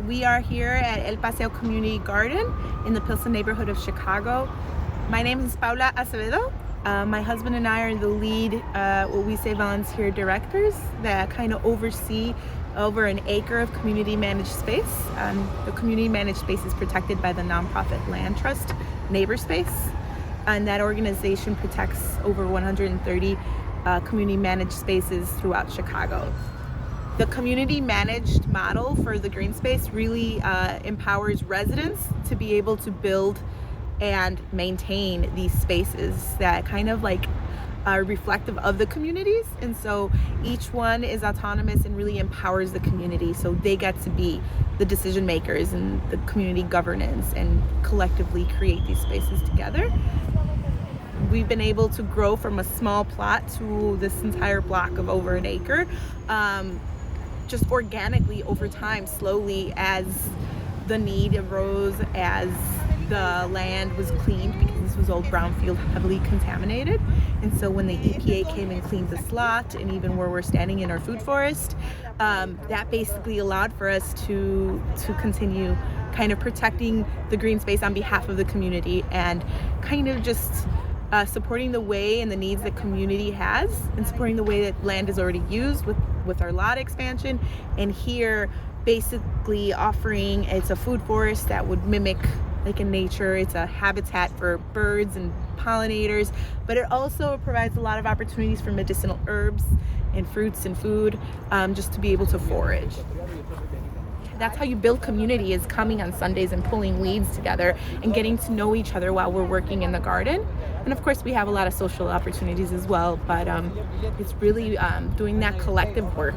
We are here at El Paseo Community Garden in the Pilsen neighborhood of Chicago. My name is Paula Acevedo. My husband and I are the lead, what we say volunteer directors that kind of oversee over an acre of community managed space. The community managed space is protected by the nonprofit land trust Neighbor Space, and that organization protects over 130 community managed spaces throughout Chicago. The community managed model for the green space really empowers residents to be able to build and maintain these spaces that kind of like are reflective of the communities, and so each one is autonomous and really empowers the community, so they get to be the decision makers and the community governance and collectively create these spaces together. We've been able to grow from a small plot to this entire block of over an acre, just organically over time, slowly, as the need arose, as the land was cleaned, because this was old brownfield, heavily contaminated. And so when the EPA came and cleaned this lot, and even where we're standing in our food forest, that basically allowed for us to continue kind of protecting the green space on behalf of the community, and kind of just supporting the way and the needs that community has, and supporting the way that land is already used with our lot expansion. And here basically offering, it's a food forest that would mimic like in nature. It's a habitat for birds and pollinators, but it also provides a lot of opportunities for medicinal herbs and fruits and food, just to be able to forage. That's how you build community, is coming on Sundays and pulling weeds together and getting to know each other while we're working in the garden. And of course we have a lot of social opportunities as well, but it's really doing that collective work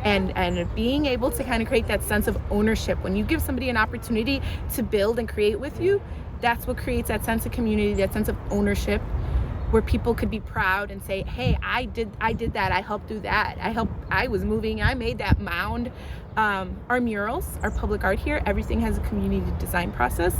and being able to kind of create that sense of ownership. When you give somebody an opportunity to build and create with you, that's what creates that sense of community, that sense of ownership, where people could be proud and say, hey, I did that, I helped do that, I was moving, I made that mound. Our murals, our public art here, everything has a community design process.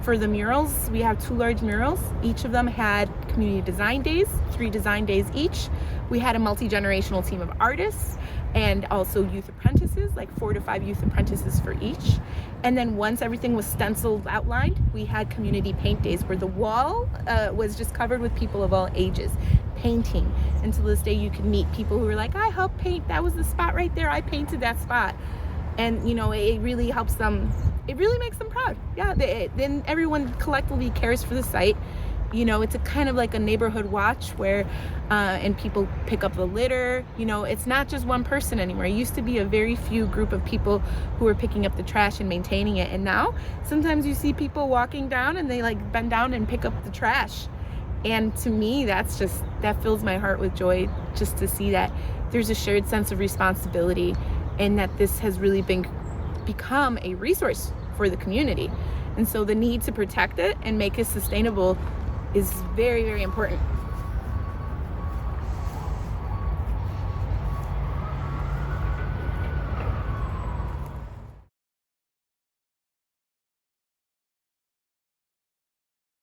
For the murals, we have 2 large murals. Each of them had community design days, 3 design days each. We had a multi-generational team of artists and also youth apprentices, like 4 to 5 youth apprentices for each. And then once everything was stenciled, outlined, we had community paint days where the wall was just covered with people of all ages painting. And to this day you can meet people who are like, I helped paint, that was the spot right there, I painted that spot. And you know, it really helps them, it really makes them proud. Yeah, then everyone collectively cares for the site. You know, it's a kind of like a neighborhood watch where, and people pick up the litter. You know, it's not just one person anymore. It used to be a very few group of people who were picking up the trash and maintaining it. And now sometimes you see people walking down and they like bend down and pick up the trash. And to me, that fills my heart with joy, just to see that there's a shared sense of responsibility, and that this has really become a resource for the community. And so the need to protect it and make it sustainable is very, very important.